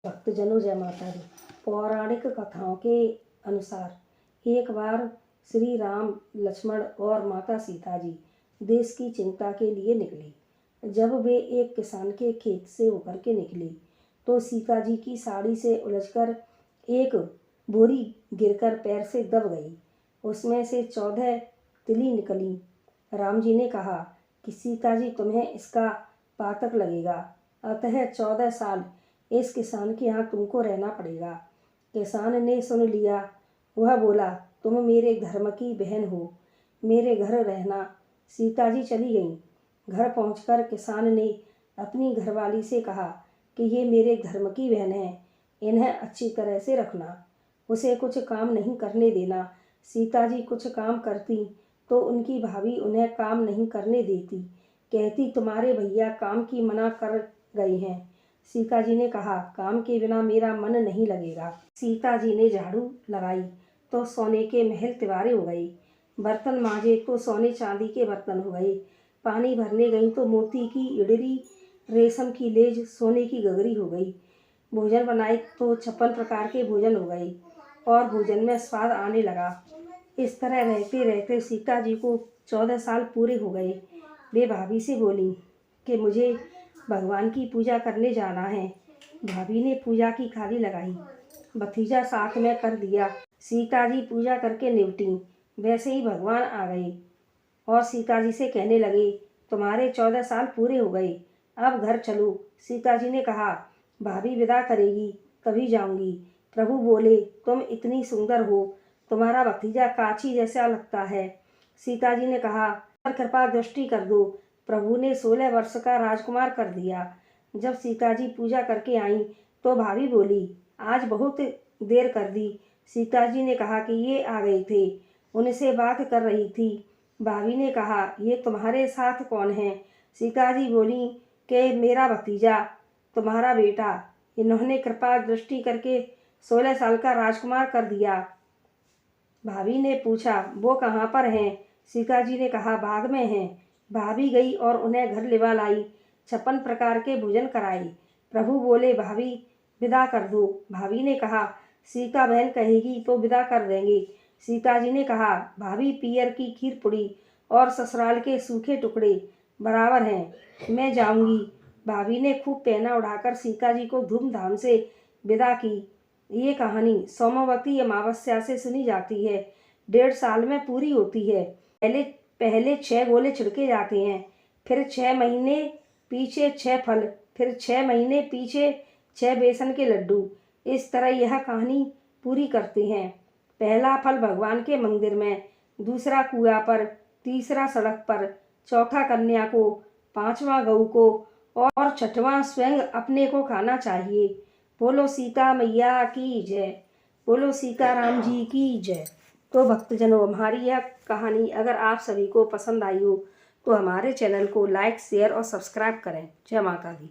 भक्तजनों जय माता दी। पौराणिक कथाओं के अनुसार एक बार श्री राम, लक्ष्मण और माता सीता जी देश की चिंता के लिए निकले। जब वे एक किसान के खेत से होकर के निकले तो सीता जी की साड़ी से उलझकर एक बोरी गिरकर पैर से दब गई। उसमें से 14 तिली निकली। राम जी ने कहा कि सीता जी, तुम्हें इसका पातक लगेगा, अतः 14 साल इस किसान के यहाँ तुमको रहना पड़ेगा। किसान ने सुन लिया। वह बोला, तुम मेरे धर्म की बहन हो, मेरे घर रहना। सीता जी चली गईं। घर पहुंचकर किसान ने अपनी घरवाली से कहा कि ये मेरे धर्म की बहन है, इन्हें अच्छी तरह से रखना, उसे कुछ काम नहीं करने देना। सीता जी कुछ काम करती तो उनकी भाभी उन्हें काम नहीं करने देती, कहती तुम्हारे भैया काम की मना कर गए हैं। सीता जी ने कहा, काम के बिना मेरा मन नहीं लगेगा। सीता जी ने झाड़ू लगाई तो सोने के महल तिवारे हो गए, बर्तन मांजे तो सोने चांदी के बर्तन हो गए, पानी भरने गई तो मोती की इडली, रेशम की लेज, सोने की गगरी हो गई, भोजन बनाए तो 56 प्रकार के भोजन हो गए और भोजन में स्वाद आने लगा। इस तरह रहते रहते सीता जी को 14 साल पूरे हो गए। वे भाभी से बोली कि मुझे भगवान की पूजा करने जाना है। भाभी ने पूजा की थाली लगाई, भतीजा साथ में कर दिया। सीता जी पूजा करके निपटी। वैसे ही भगवान आ गए और सीता जी से कहने लगे, तुम्हारे 14 साल पूरे हो गए, अब घर चलो। सीता जी ने कहा, भाभी विदा करेगी तभी जाऊंगी। प्रभु बोले, तुम इतनी सुंदर हो, तुम्हारा भतीजा काची जैसा लगता है। सीता जी ने कहा, पर कृपा दृष्टि कर दो। प्रभु ने 16 वर्ष का राजकुमार कर दिया। जब सीता जी पूजा करके आईं तो भाभी बोली, आज बहुत देर कर दी। सीता जी ने कहा कि ये आ गए थे, उनसे बात कर रही थी। भाभी ने कहा, ये तुम्हारे साथ कौन है? सीता जी बोली कि मेरा भतीजा, तुम्हारा बेटा, इन्होंने कृपा दृष्टि करके 16 साल का राजकुमार कर दिया। भाभी ने पूछा, वो कहाँ पर हैं? सीता जी ने कहा, बाग में हैं। भाभी गई और उन्हें घर लिवा लाई, 56 प्रकार के भोजन कराए। प्रभु बोले, भाभी विदा कर दो। भाभी ने कहा, सीता बहन कहेगी तो विदा कर देंगे। सीता जी ने कहा, भाभी पियर की खीर पुड़ी और ससुराल के सूखे टुकड़े बराबर हैं, मैं जाऊंगी। भाभी ने खूब पहना उड़ाकर सीता जी को धूमधाम से विदा की। ये कहानी सोमवती अमावस्या से सुनी जाती है, 1.5 साल में पूरी होती है। पहले 6 गोले छिड़के जाते हैं, फिर 6 महीने पीछे 6 फल, फिर 6 महीने पीछे 6 बेसन के लड्डू। इस तरह यह कहानी पूरी करते हैं। पहला फल भगवान के मंदिर में, दूसरा कुआं पर, तीसरा सड़क पर, चौथा कन्या को, 5वां गऊ को और 6वां स्वयं अपने को खाना चाहिए। बोलो सीता मैया की जय, बोलो सीताराम जी की जय। तो भक्तजनों, हमारी यह कहानी अगर आप सभी को पसंद आई हो तो हमारे चैनल को लाइक, शेयर और सब्सक्राइब करें। जय माता दी।